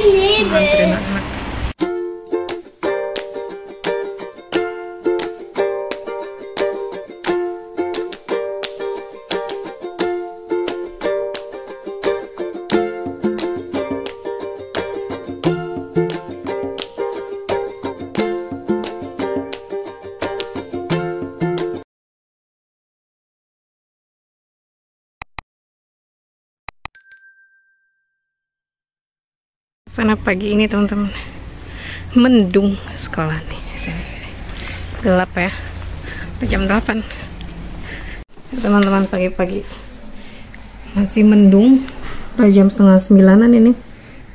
nganterin anak. Sana pagi ini teman-teman, mendung sekolah nih, gelap ya, jam 8 teman-teman. Pagi-pagi masih mendung, udah jam setengah 9-an ini,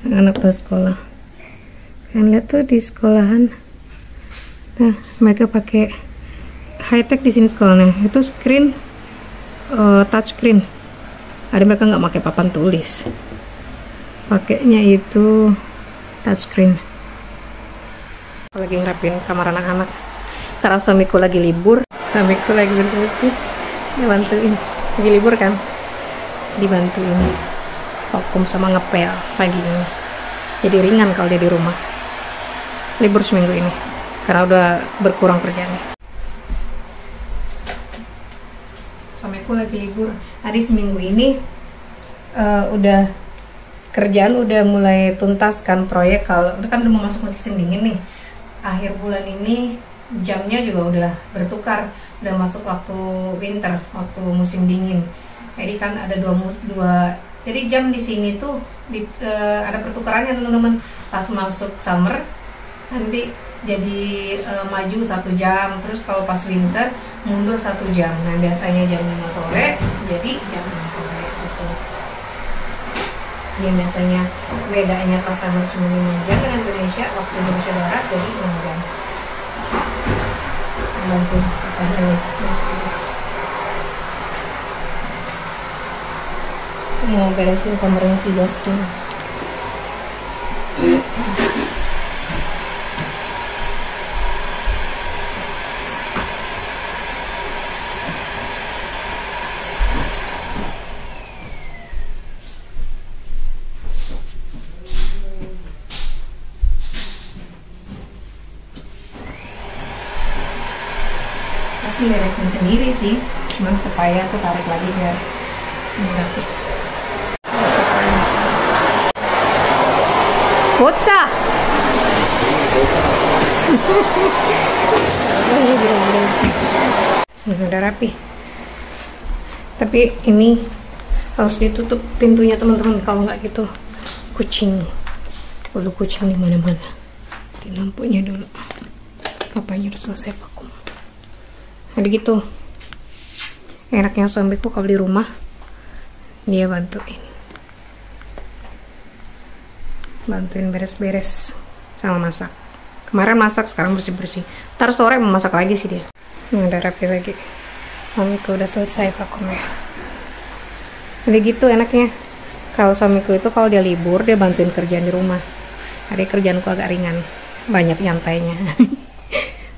anak udah sekolah. Kalian lihat tuh di sekolahan, nah mereka pakai high tech di sini sekolahnya, itu screen, touch screen. Ada mereka nggak pakai papan tulis, pakainya itu touchscreen. Aku lagi ngerapin kamar anak-anak karena suamiku lagi libur, suamiku lagi bersih-bersih, dia bantuin. Lagi libur kan, dibantuin vakum sama ngepel pagi ini. Jadi ringan kalau dia di rumah. Libur seminggu ini karena udah berkurang kerjaannya. Suamiku lagi libur. Hari seminggu ini kerjaan udah mulai tuntas kan, proyek. Kalau kan udah mau masuk musim dingin nih, akhir bulan ini jamnya juga udah bertukar, udah masuk waktu winter, waktu musim dingin. Jadi kan ada dua jadi jam di sini tuh ada pertukarannya teman-teman. Pas masuk summer nanti jadi maju 1 jam, terus kalau pas winter mundur 1 jam. Nah biasanya jam 5 sore jadi jam 5 sore gitu. Yang biasanya bedanya pas summer cuma 5 jam dengan Indonesia, waktu Indonesia Barat jadi 6 jam. Bantu mau beresin kamarnya si Justin. Masih beresin sendiri sih, cuman pepaya aku tarik lagi biar rapi. Bocah. Udah rapi. Tapi ini harus ditutup pintunya teman-teman, kalau nggak gitu kucing, bulu kucing di mana-mana. Di lampunya dulu. Papanya udah selesai vakum. Jadi gitu. Enaknya suamiku kalau di rumah dia bantuin beres-beres sama masak. Kemarin masak, sekarang bersih-bersih. Ntar sore mau masak lagi sih dia. Udah rapi lagi. Suamiku udah selesai vakumnya. Jadi gitu enaknya. Kalau suamiku itu kalau dia libur dia bantuin kerjaan di rumah. Hari kerjaanku agak ringan, banyak nyantainya.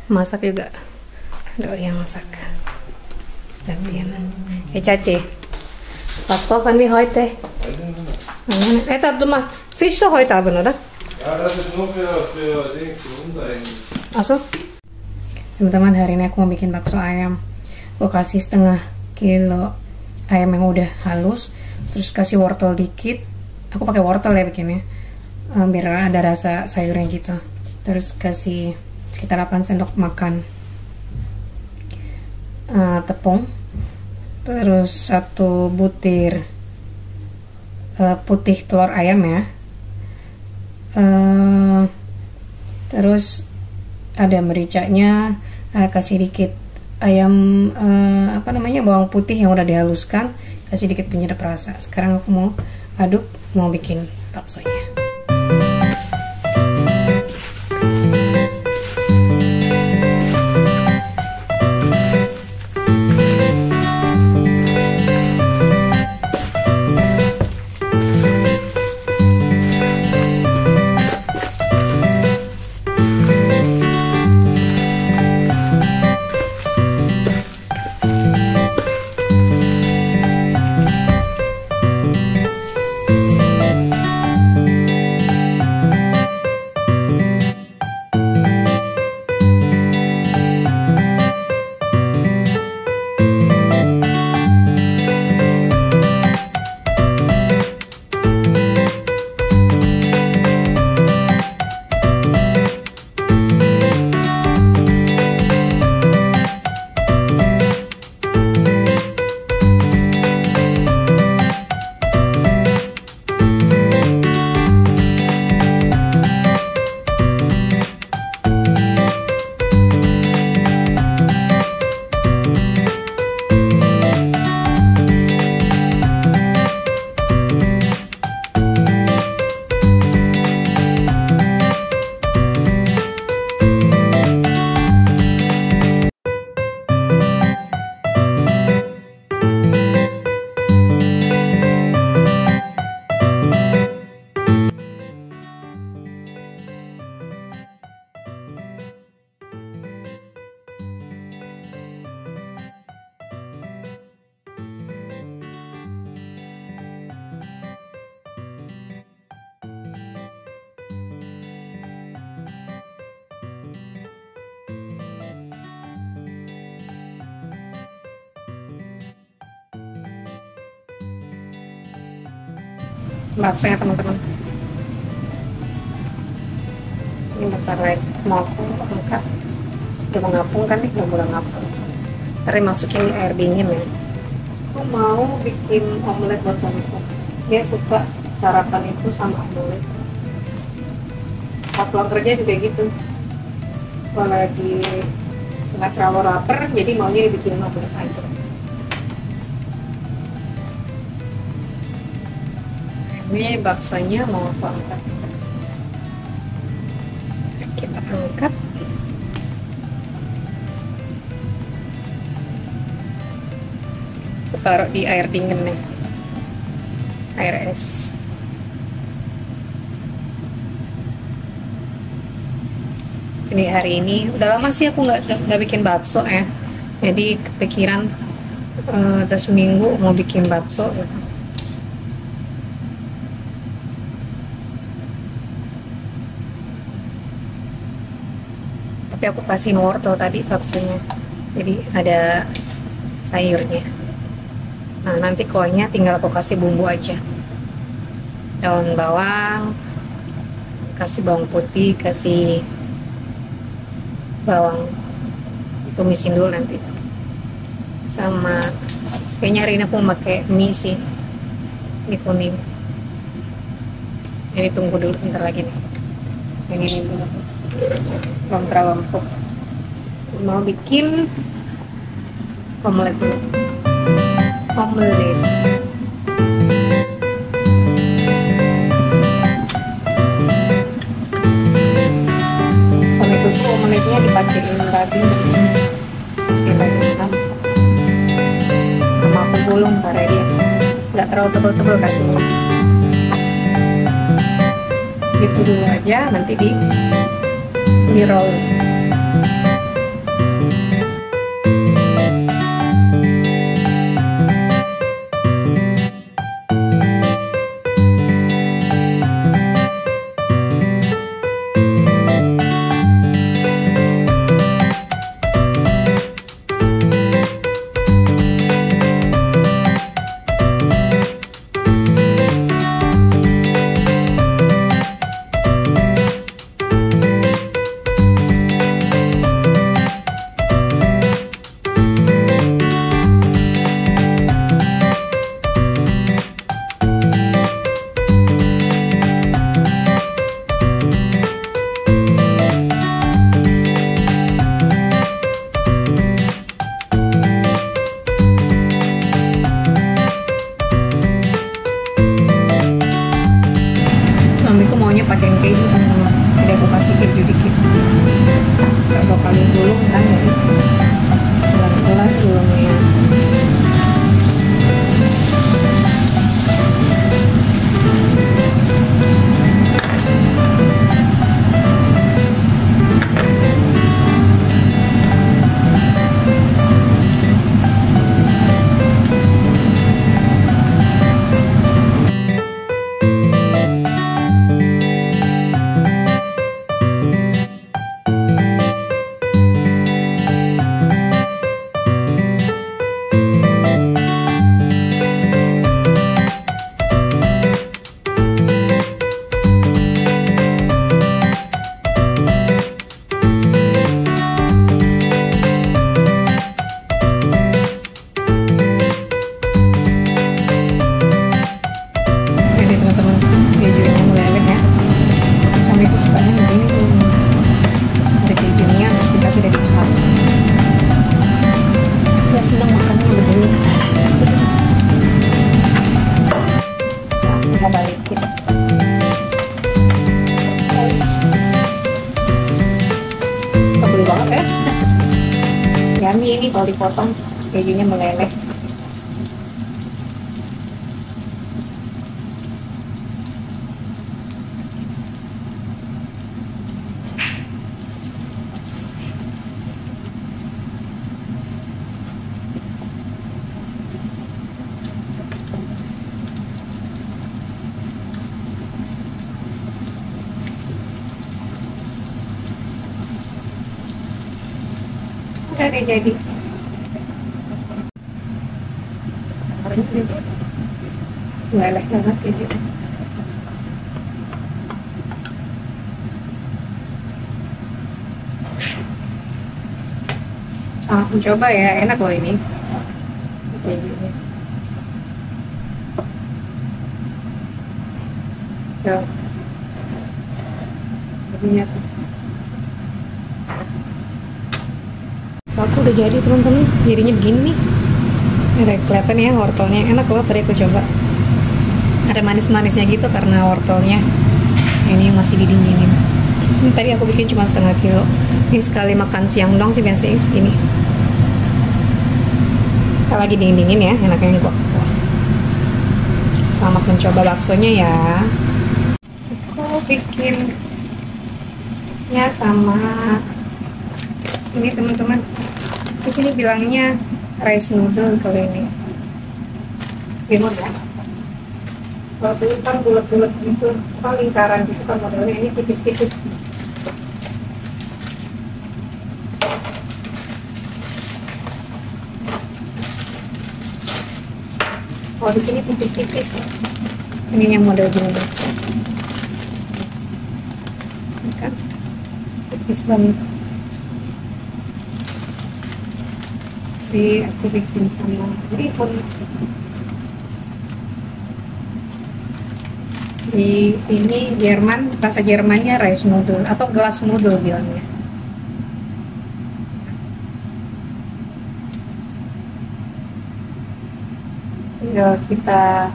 Masak juga ada yang masak. Gantian. Cace. Pas kau kan vi heute. Mah fish så heute Abend, oder? Ja, das ist nur für Dings, für Hunde eigentlich. Aso? Teman-teman, hari ini aku mau bikin bakso ayam. Gue kasih setengah kilo ayam yang udah halus, terus kasih wortel dikit. Aku pakai wortel ya bikinnya, biar ada rasa sayurnya gitu. Terus kasih sekitar 8 sendok makan tepung, terus 1 butir putih telur ayam ya. Terus ada mericanya, kasih dikit ayam bawang putih yang udah dihaluskan, kasih dikit penyedap rasa. Sekarang aku mau aduk, mau bikin baksonya. bakso ya teman-teman. Ini bentar lagi mau aku angkat. Udah mau ngapung kan nih, udah mulai ngapung. Ntar masukin di air dingin ya. Aku mau bikin omelet buat suamiku. Dia suka sarapan itu sama omelet. Kalau pulang kerja juga gitu. Kalau lagi nggak terlalu lapar, jadi maunya dibikin omelet aja. Ini baksonya mau aku angkat. Kita angkat. Aku taruh di air dingin nih, air es. Ini hari ini udah lama sih aku nggak bikin bakso ya. Jadi kepikiran terus seminggu mau bikin bakso. Tapi aku kasih wortel tadi baksonya, jadi ada sayurnya. Nah nanti kuahnya tinggal aku kasih bumbu aja, daun bawang, kasih bawang putih, kasih bawang, tumisin dulu nanti. Sama kayaknya hari ini aku pakai mie sih, mie kuning. Ini tunggu dulu bentar lagi nih, yang ini dulu belum terlalu empuk. Mau bikin omelet dulu. Omelet. Kalau itu omeletnya dipakein daging sama aku gulung karena dia nggak terlalu tebal-tebal kasihnya. Gitu dulu aja, nanti di roll. Suamiku maunya pakai keju teman-teman, jadi aku kasih keju dikit. Kalau kali gulung kan jadi pelan-pelan gulungnya. Mau balikin. Tebel banget ya. Yummy ini kalau dipotong kejunya meleleh. Udah deh jadi. Meleleh banget keju. Coba ya, enak loh ini kejunya. Tuh, kejunya tuh. So, aku udah jadi teman-teman, jadinya begini nih. Ada kelihatan ya wortelnya, enak loh. Tadi aku coba, ada manis-manisnya gitu karena wortelnya ini masih didinginin. Ini tadi aku bikin cuma setengah kilo. Ini sekali makan siang dong sih biasanya segini. Kalau lagi dingin-dingin ya, enaknya yang kuah-kuah. Selamat mencoba baksonya ya. Aku bikinnya sama ini teman-teman. Di sini bilangnya rice noodle kalau ini. Bimot ya. Kalau dulu kan bulat-bulat gitu, apa lingkaran gitu kan modelnya, ini tipis-tipis. Oh, di sini tipis-tipis. Ini yang model gini. Ini kan tipis banget. Jadi aku bikin sama bihun. Di sini Jerman, bahasa Jermannya rice noodle atau glass noodle bilangnya. Tinggal kita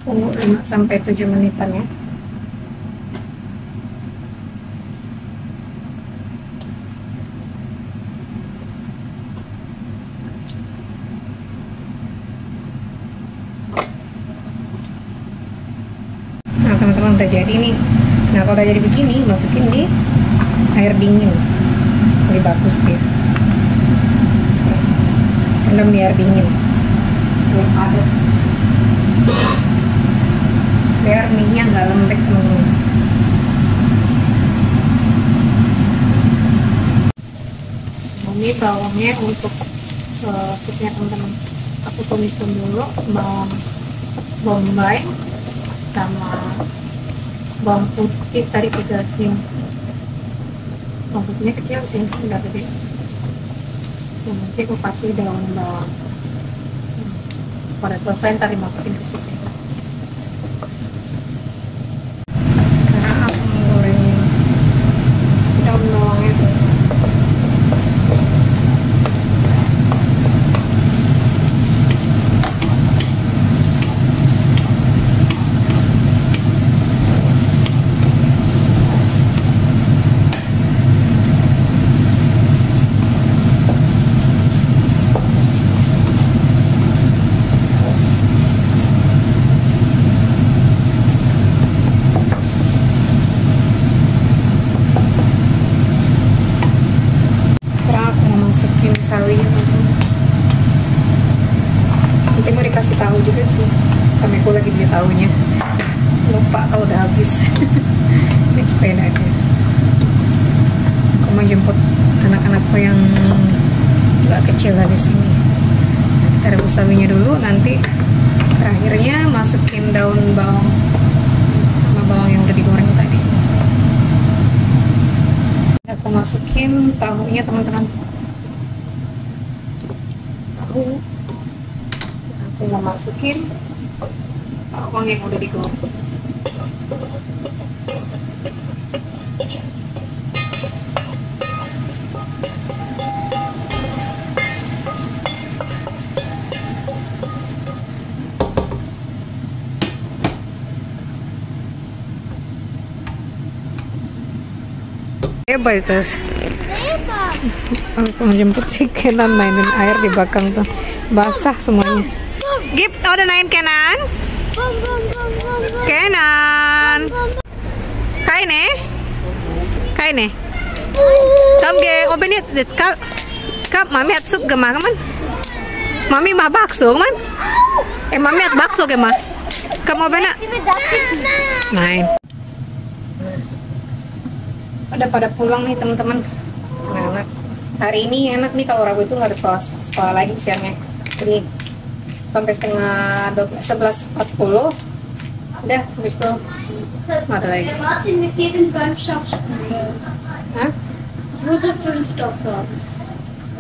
tunggu 5-7 menitan ya. Nah teman-teman, udah jadi nih. Nah kalau udah jadi begini, masukin di air dingin, lebih bagus dia. Rendam di air dingin biar mie-nya nggak lembek teman-teman. Ini bawangnya untuk supnya teman-teman, aku tumisin dulu bawang bombay sama bawang putih tadi dikasih. Bawang putihnya kecil sih, nggak gede. Nanti aku kasih daun bawang. Pada selesai ntar dimasukin ke supnya. Sekarang aku menggoreng daun bawangnya. Sawinya teman-teman. Nanti mau dikasih tahu juga sih, sampai aku lagi beli tahunya, lupa kalau udah habis. Naik sepeda aja. Aku mau jemput anak-anakku yang agak kecil lah di sini. Kita rebus sawinya dulu, nanti terakhirnya masukin daun bawang sama bawang yang udah digoreng tadi. Aku masukin tahunya teman-teman. Aku mau masukin bawang yang udah digoreng. Hebat itu. Aku menjemput si Kenan mainin air di belakang tuh, basah semuanya. Gip, udah naik Kenan? Kenan, kaine, kaine. Kamu ge, oben jetzt kap, mami hat sup gemah kaman? Mami mah bakso kaman? Mami hat bakso gemah. Kamu oben nak? Naik. Udah pada pulang nih teman-teman. Nah, hari ini enak nih kalau Rabu itu nggak ada sekolah lagi siangnya. Jadi sampai setengah 11.40 udah habis itu nggak ada lagi. Hah? Gute 5. Platz.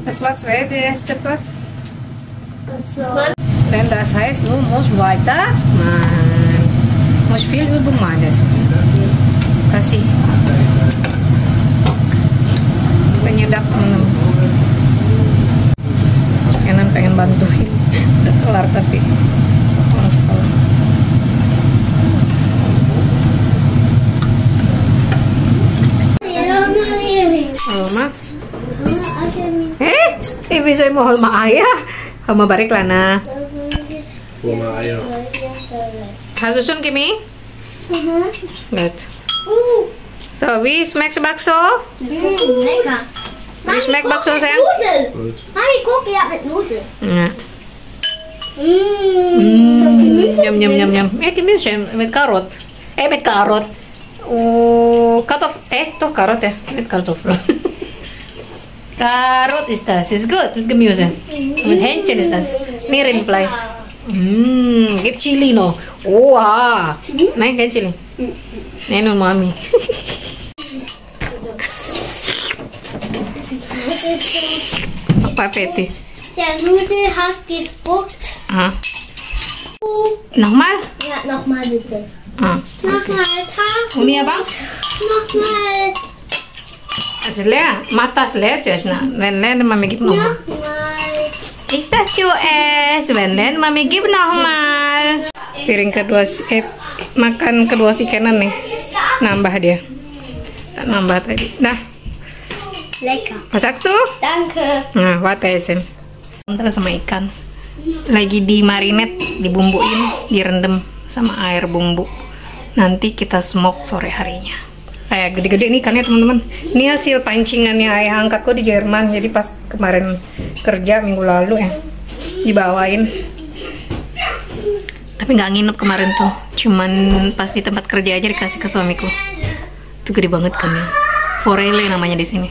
Der Platz wäre der erste Platz. Also, Denn das heißt, du musst weiter. Man muss viel Übung machen. Das. Kasih. Penyedap teman-teman. Kenan pengen bantuin. Udah kelar tapi orang sekolah. Mak. Bisa mau halma ayah. Halma barik lana. Rumah ayah. Hasusun Kimi? Lihat. So, wie schmeckt bakso? lecker. Wie schmeckt bakso sayang? Nudeln. Gut. Mami, guck, ja, mit Nudeln. Ja. Nyam nyam nyam nyam. Gemüse mit Karot. Mit Karot. Doch Karot ya, mit Kartoffel. Karot ist das. Ist gut mit Gemüse. Mit Hähnchen ist das. Ini Rindfleisch. Gibt Chili no. Wah. Nein, kein Chili. Nein, nur Mami. Apa Peti? Der Nudel hat gespuckt. Ah. Nochmal? Ja, nochmal bitte. Ah. Nochmal, Tag. Uni abang? Nochmal. Aslinya mata aslinya Jasna. Len Mami gib nochmal. Nochmal. Ist das so es? Len Mami gib nochmal. Piring kedua makan kedua si Kenan nih. Nambah dia. Tak nambah tadi. Dah. Lecker. Masak tuh? Danke. Nah, what esen. Antara sama ikan. Lagi di marinate, dibumbuin, direndam sama air bumbu. Nanti kita smoke sore harinya. Kayak gede-gede nih ikannya teman-teman. Ini hasil pancingannya ayah angkatku di Jerman. Jadi pas kemarin kerja minggu lalu ya dibawain. Tapi nggak nginep kemarin tuh. Cuman pas di tempat kerja aja dikasih ke suamiku. Itu gede banget kan ya. Forele namanya di sini.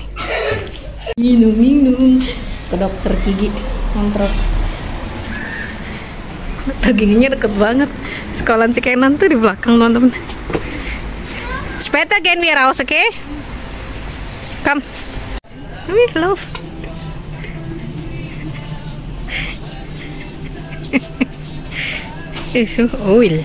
Minum ke dokter gigi kontrol. Dokter giginya deket banget. Sekolahan si Kenan tuh di belakang teman-teman. Später gehen wir raus, okay? Komm. Lauf. Ist so oil.